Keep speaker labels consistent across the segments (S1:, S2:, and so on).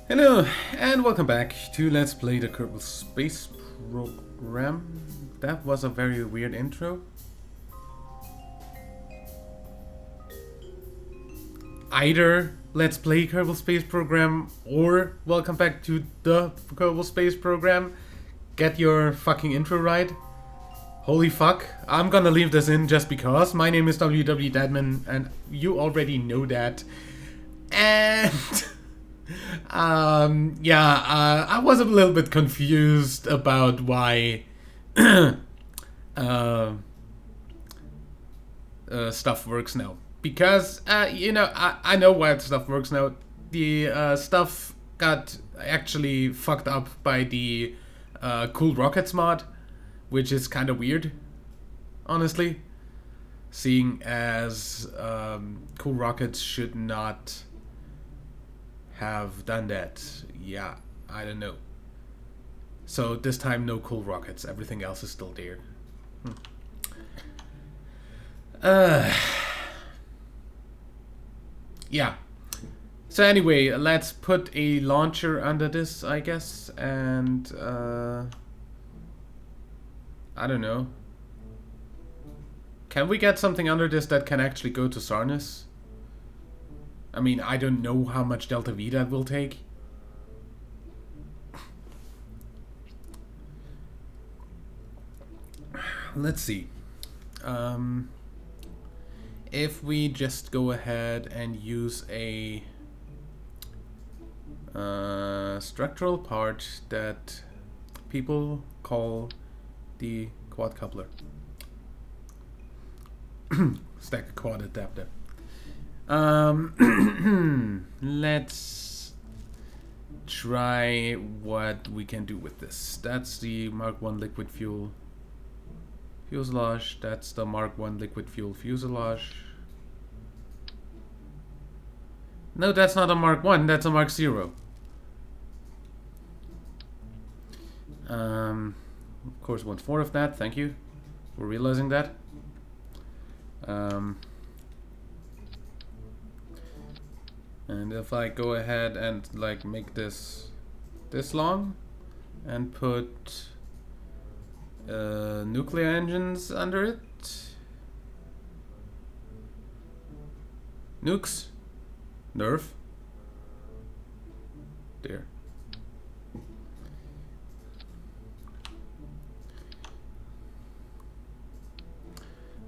S1: Hello, and welcome back to Let's Play the Kerbal Space Program. That was a very weird intro. Either Let's Play Kerbal Space Program or welcome back to the Kerbal Space Program. Get your fucking intro right. Holy fuck, I'm gonna leave this in just because. My name is WW Deadman, and you already know that. And... I was a little bit confused about why stuff works now. Because, I know why stuff works now. The stuff got actually fucked up by the Cool Rockets mod, which is kind of weird, honestly. Seeing as Cool Rockets should not have done that. Yeah, I don't know. So this time no Cool Rockets, everything else is still there. Yeah. So anyway, let's put a launcher under this, I guess, and I don't know. Can we get something under this that can actually go to Sarnus? I mean, I don't know how much Delta V that will take. Let's see. If we just go ahead and use a structural part that people call the quad coupler. Stack quad adapter. Let's try what we can do with this. That's the Mark 1 liquid fuel fuselage. That's the Mark 1 liquid fuel fuselage. No, that's not a Mark 1, that's a Mark 0. Of course, 1/4 of that, thank you for realizing that. And if I go ahead and like make this long and put nuclear engines under it, nukes, nerf, there.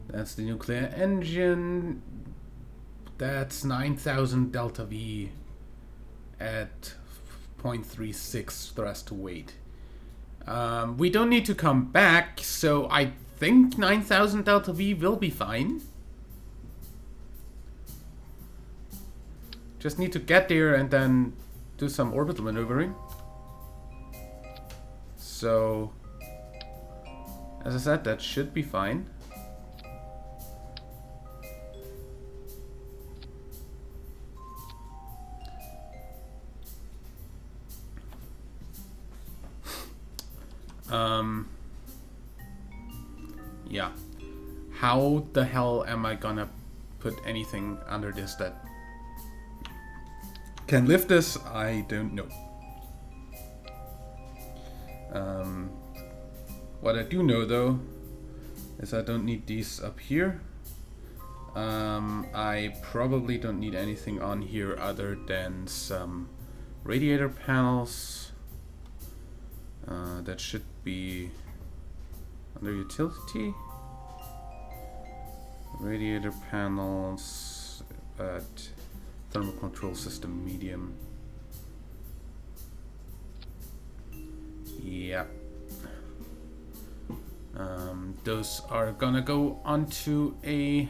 S1: That's the nuclear engine. That's 9,000 delta V at 0.36 thrust to weight. We don't need to come back, so I think 9,000 delta V will be fine. Just need to get there and then do some orbital maneuvering. So, as I said, that should be fine. Yeah. How the hell am I gonna put anything under this that can lift this? I don't know. What I do know though is I don't need these up here. I probably don't need anything on here other than some radiator panels. That should be under utility. Radiator panels at thermal control system medium. Yeah. Those are gonna go onto a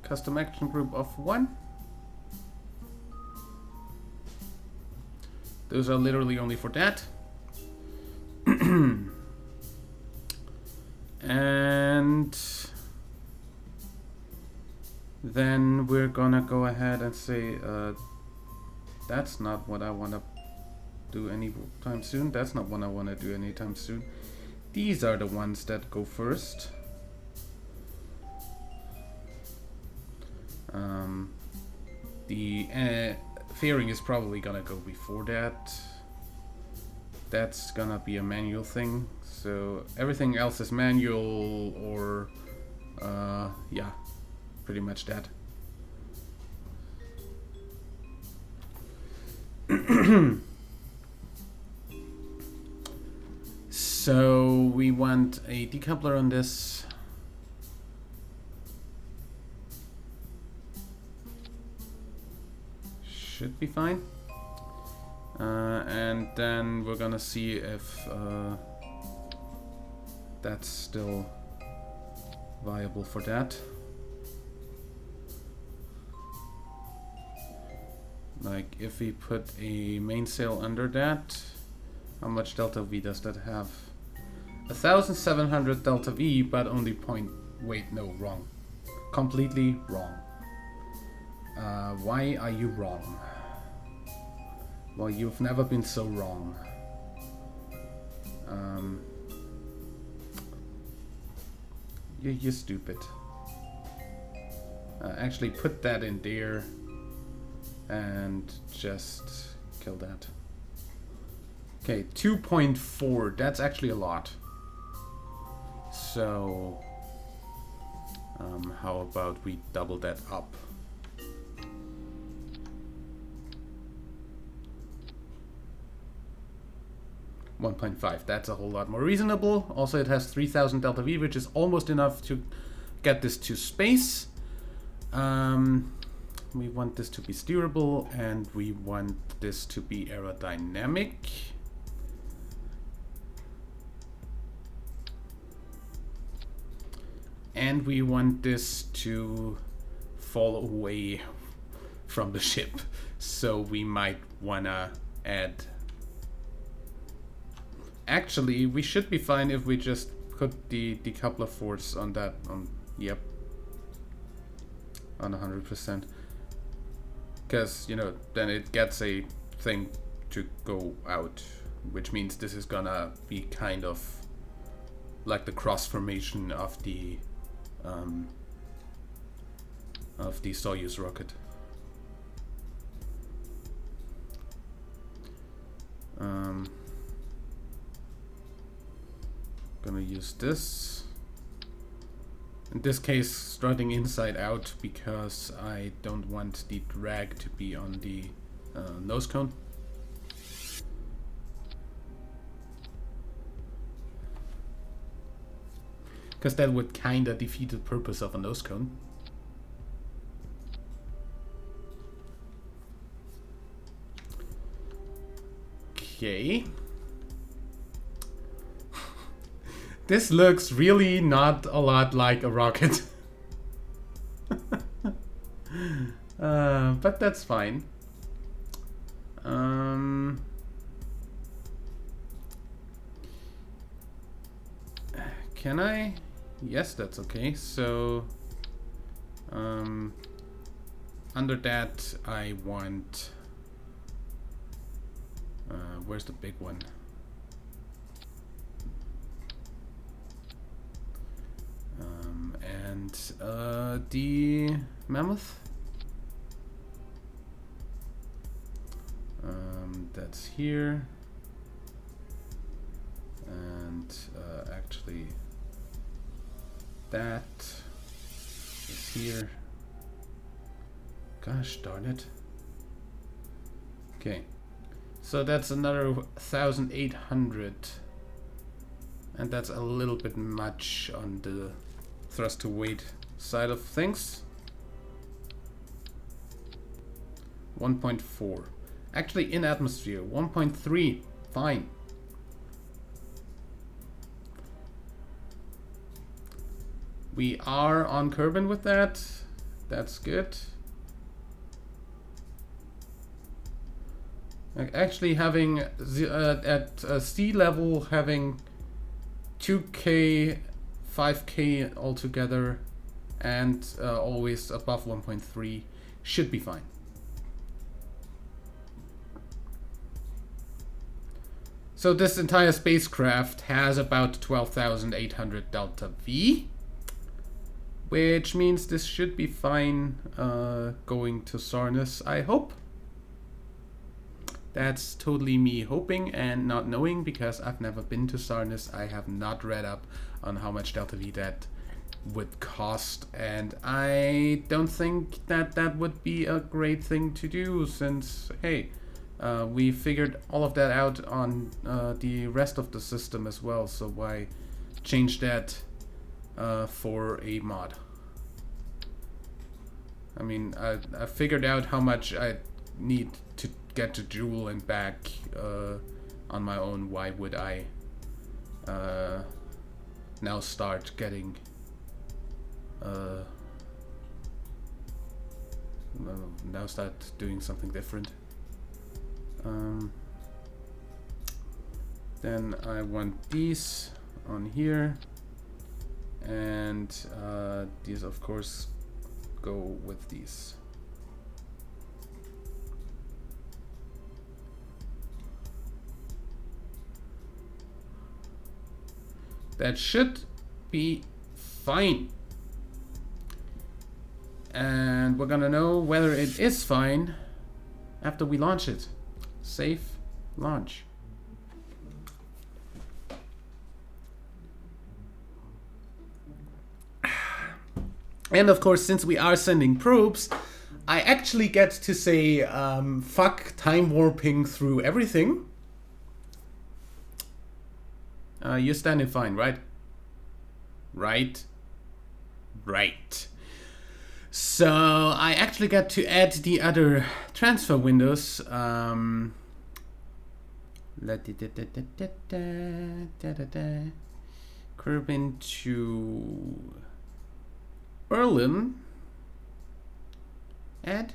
S1: custom action group of 1. Those are literally only for that. And then we're gonna go ahead and say that's not what I want to do anytime soon. That's not what I want to do anytime soon. These are the ones that go first. The fairing is probably gonna go before that. That's gonna be a manual thing. So everything else is manual or yeah, pretty much that. So we want a decoupler on this. Should be fine. And then we're gonna see if that's still viable for that. Like if we put a mainsail under that, how much delta V does that have? 1700 delta V, but only wait, no, wrong. Completely wrong. Why are you wrong? Well, you've never been so wrong. You're stupid. Actually put that in there and just kill that. Okay, 2.4, that's actually a lot. So, how about we double that up? $1.5, that's a whole lot more reasonable. Also, it has 3000 delta V, which is almost enough to get this to space. We want this to be steerable, and we want this to be aerodynamic. And we want this to fall away from the ship. So we might wanna add... Actually, we should be fine if we just put the decoupler force on that, yep. On 100%. Because, you know, then it gets a thing to go out. Which means this is gonna be kind of like the cross formation of the Soyuz rocket. Gonna use this. In this case, strutting inside out because I don't want the drag to be on the nose cone. Because that would kinda defeat the purpose of a nose cone. Okay. This looks really not a lot like a rocket. But that's fine. Can I? Yes, that's okay. So, under that, I want... where's the big one? And the mammoth. That's here. And actually, that is here. Gosh darn it. Okay. So that's another 1,800. And that's a little bit much on the thrust to weight side of things. 1.4. Actually in atmosphere. 1.3. Fine. We are on Kerbal with that. That's good. Actually having at sea level having 2K, 5K altogether, and always above 1.3 should be fine. So this entire spacecraft has about 12,800 delta V, which means this should be fine going to Sarnus, I hope. That's totally me hoping and not knowing, because I've never been to Sarnus. I have not read up on how much Delta V that would cost, and I don't think that that would be a great thing to do, since, hey, we figured all of that out on the rest of the system as well, so why change that for a mod? I mean, I figured out how much I need to get to Jewel and back on my own. Why would I now start getting now start doing something different? Then I want these on here, and these of course go with these. That should be fine. And we're gonna know whether it is fine after we launch it. Safe launch. And of course, since we are sending probes, I actually get to say fuck time warping through everything. You're standing fine, right? Right. So I actually got to add the other transfer windows. Kerbal to Berlin. Add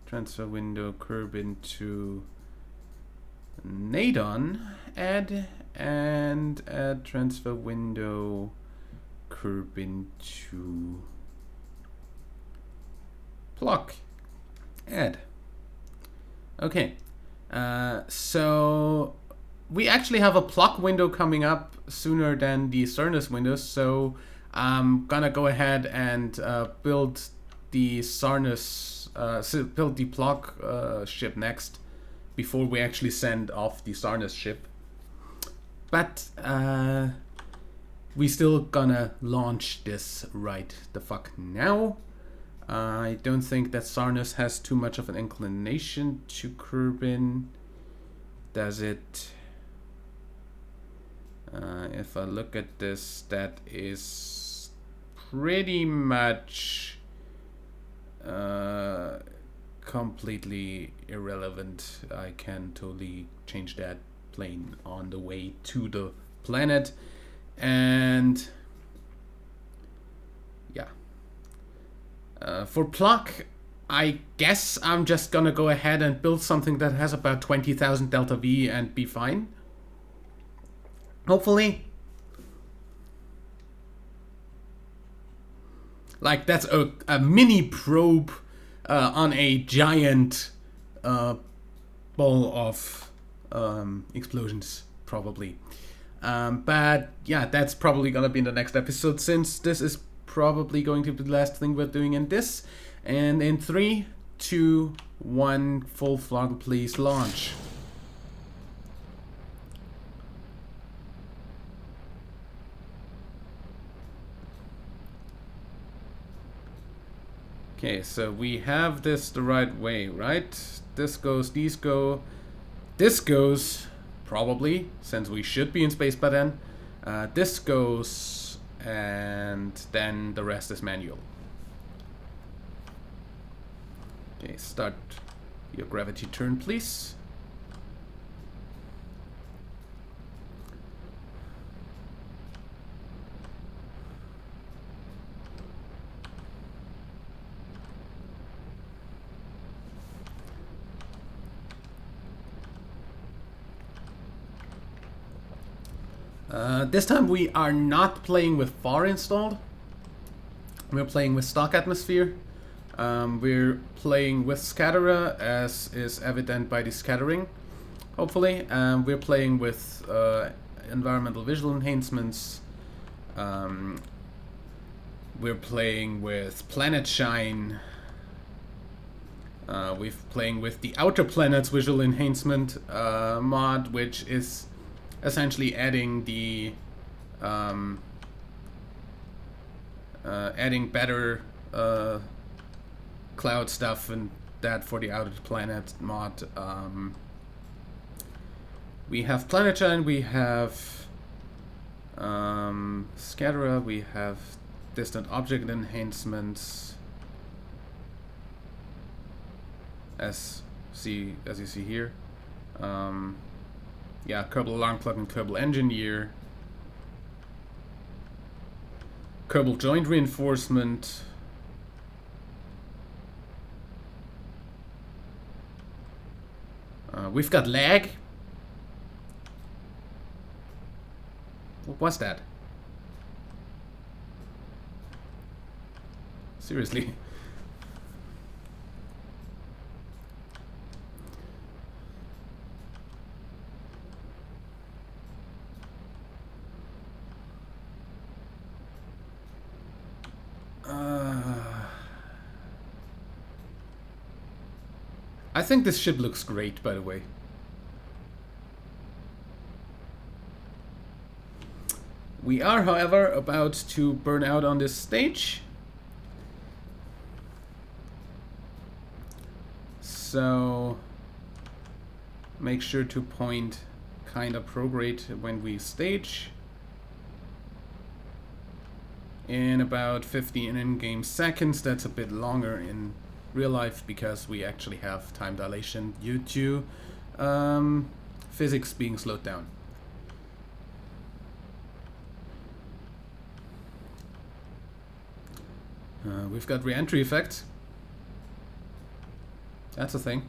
S1: transfer window Kerbal to Nadon. Add, and add transfer window Kerbal to Pluck. Add. Okay. So we actually have a Pluck window coming up sooner than the Sarnus windows, so I'm gonna go ahead and build the Sarnus, build the Pluck ship next, before we actually send off the Sarnus ship. But we still gonna launch this right the fuck now. I don't think that Sarnus has too much of an inclination to Kerbal, does it? If I look at this, that is pretty much completely irrelevant. I can totally change that plane on the way to the planet. And yeah, for Pluck, I guess I'm just gonna go ahead and build something that has about 20,000 Delta V and be fine. Hopefully. Like, that's a mini probe on a giant ball of explosions, probably. But yeah, that's probably gonna be in the next episode, since this is probably going to be the last thing we're doing in this. And in 3, 2, 1, full throttle, please launch. Okay, so we have this the right way, right? This goes, these go, this goes, probably, since we should be in space by then. This goes, and then the rest is manual. Okay, start your gravity turn, please. This time we are not playing with FAR installed. We're playing with stock atmosphere. We're playing with scatterer, as is evident by the scattering, hopefully. We're playing with environmental visual enhancements. We're playing with planet shine. We've playing with the Outer Planets Visual Enhancement mod, which is essentially adding the adding better cloud stuff and that for the Outer Planet mod. We have Planetshine, we have Scatterer, we have Distant Object Enhancements, as you see here. Yeah, Kerbal Alarm Clock and Kerbal Engineer, Kerbal Joint Reinforcement, we've got lag. What was that? Seriously. I think this ship looks great, by the way. We are, however, about to burn out on this stage. So make sure to point kind of prograde when we stage. In about 50 in-game seconds, that's a bit longer in real life because we actually have time dilation due to physics being slowed down. We've got re-entry effect. That's a thing.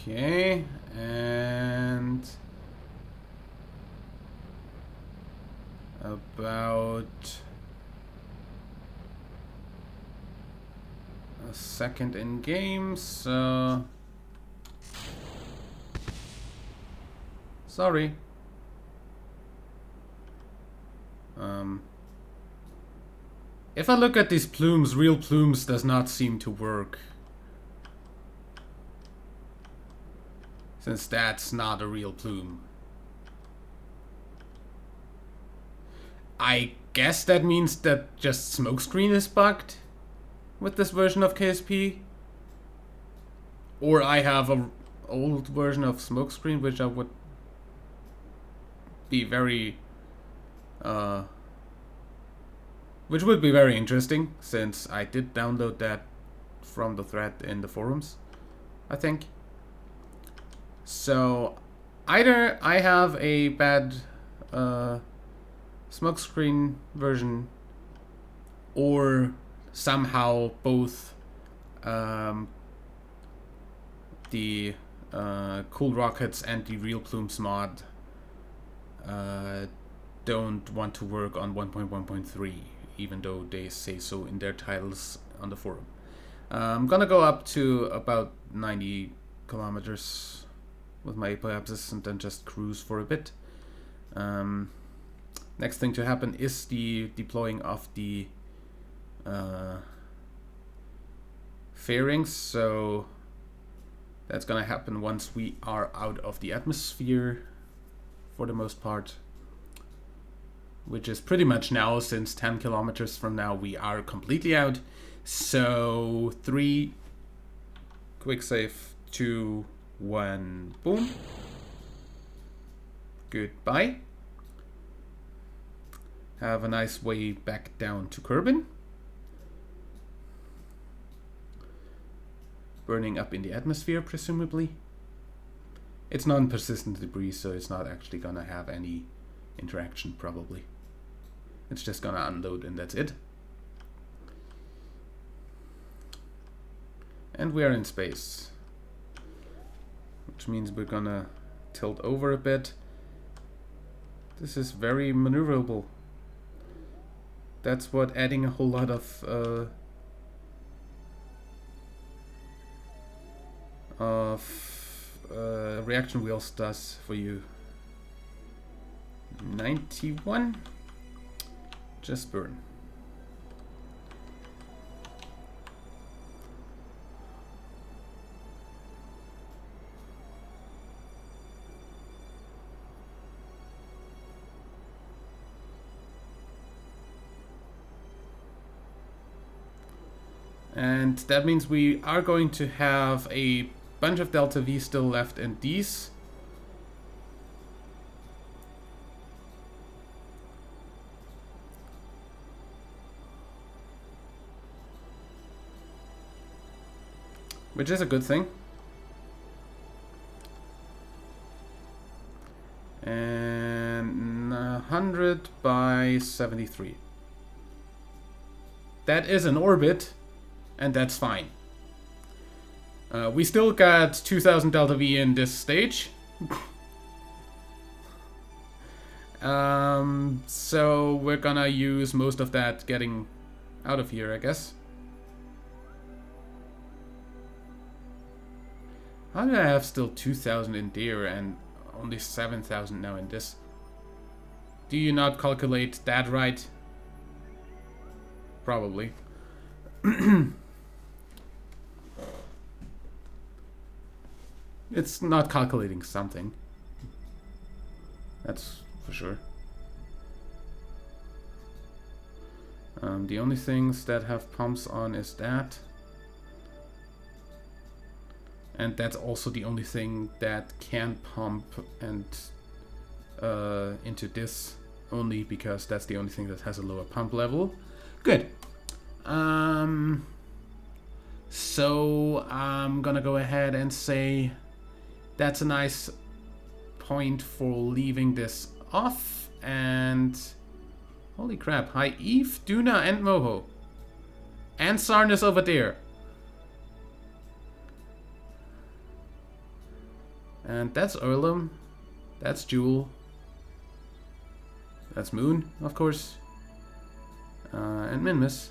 S1: Okay, and about a second in game, so sorry. If I look at these plumes, real plumes does not seem to work. Since that's not a real plume. I guess that means that just smokescreen is bugged with this version of KSP. Or I have an old version of smokescreen, which I would be very which would be very interesting, since I did download that from the thread in the forums, I think. So either I have a bad smokescreen version, or somehow both the Cool Rockets and the Real Plumes mod don't want to work on 1.1.3, even though they say so in their titles on the forum. I'm gonna go up to about 90 kilometers with my apoapsis and then just cruise for a bit. Next thing to happen is the deploying of the fairings, so that's gonna happen once we are out of the atmosphere for the most part, which is pretty much now, since 10 kilometers from now we are completely out. So 3, quick save, 2, 1, boom. Goodbye. Have a nice way back down to Kerbin. Burning up in the atmosphere, presumably. It's non-persistent debris, so it's not actually gonna have any interaction, probably. It's just gonna unload and that's it. And we are in space, which means we're gonna tilt over a bit. This is very maneuverable. That's what adding a whole lot of of reaction wheels does for you. 91. Just burn. And that means we are going to have a bunch of Delta V still left in these. Which is a good thing. And 100 by 73. That is an orbit. And that's fine. We still got 2000 Delta V in this stage. So we're gonna use most of that getting out of here, I guess. How do I have still 2000 in there and only 7000 now in this? Do you not calculate that right? Probably. It's not calculating something. That's for sure. The only things that have pumps on is that. And that's also the only thing that can pump and into this, only because that's the only thing that has a lower pump level. Good. So I'm gonna go ahead and say that's a nice point for leaving this off. And holy crap, hi Eve, Duna and Moho. And Sarnus over there. And that's Erlum. That's Jewel. That's Moon, of course. And Minmus.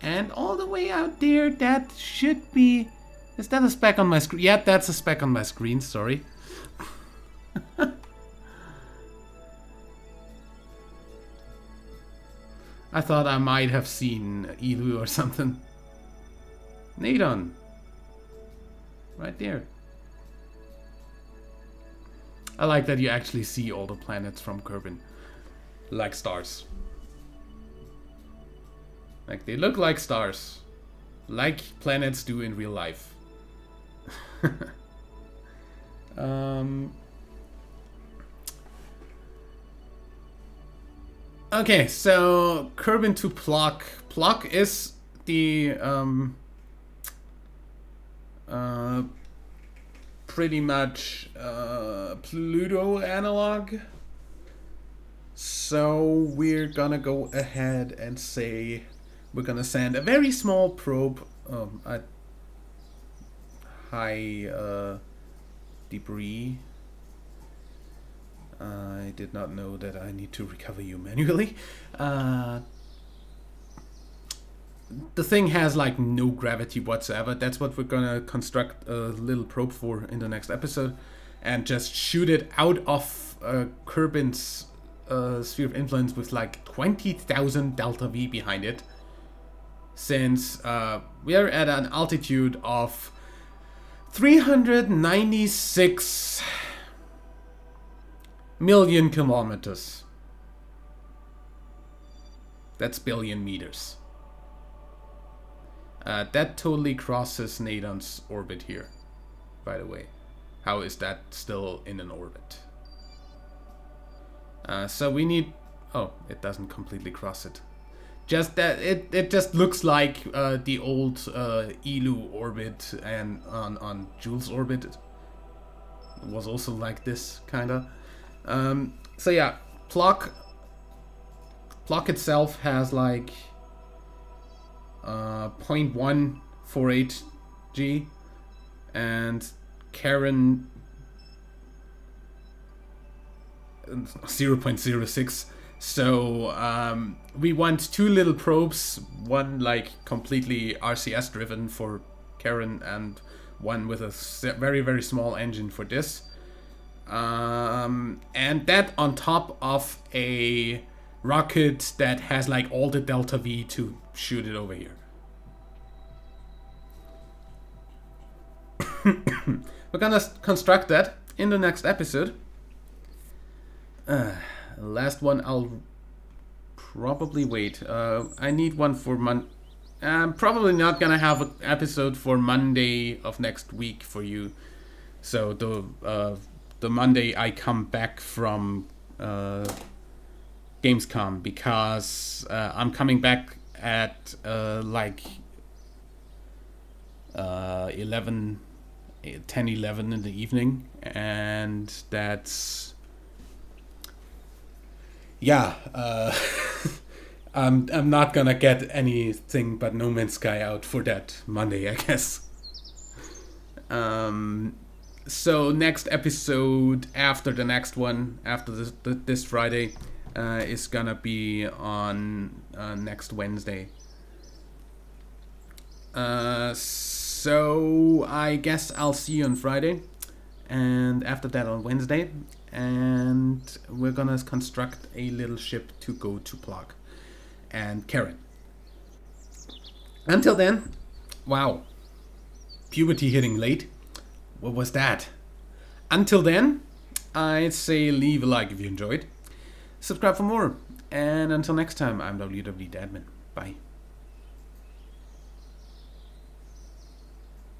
S1: And all the way out there, that should be... Is that a speck on my screen? Yeah, that's a speck on my screen, sorry. I thought I might have seen Elu or something. Nadon. Right there. I like that you actually see all the planets from Kerbin. Like stars. Like, they look like stars. Like planets do in real life. Okay, so Kerbin to Plock. Plock is the pretty much Pluto analog. So we're gonna go ahead and say we're gonna send a very small probe at high debris. I did not know that I need to recover you manually. The thing has like no gravity whatsoever. That's what we're gonna construct a little probe for in the next episode, and just shoot it out of Kerbin's sphere of influence with like 20,000 delta V behind it. Since we are at an altitude of 396 million kilometers. That's billion meters. That totally crosses Nadon's orbit here, by the way. How is that still in an orbit? So we need... Oh, it doesn't completely cross it. Just that it just looks like the old Elu orbit, and on Jules' orbit it was also like this, kinda. So yeah, Plock itself has like 0.148 G, and Karen 0.06. So we want two little probes, one like completely RCS driven for Karen and one with a very, very small engine for this. And that on top of a rocket that has like all the delta V to shoot it over here. We're gonna construct that in the next episode. Last one I'll probably wait. I need one for I'm probably not gonna have an episode for Monday of next week for you. So the Monday I come back from Gamescom, because I'm coming back at like 10, 11 in the evening, and that's I'm not gonna get anything but No Man's Sky out for that Monday, I guess. So next episode after the next one, after this Friday, is gonna be on next Wednesday. So I guess I'll see you on Friday, and after that on Wednesday, and we're gonna construct a little ship to go to Plag and Karen. Until then, wow, puberty hitting late. What was that? Until then, I'd say leave a like if you enjoyed, subscribe for more, and until next time, I'm WWDadman. Bye.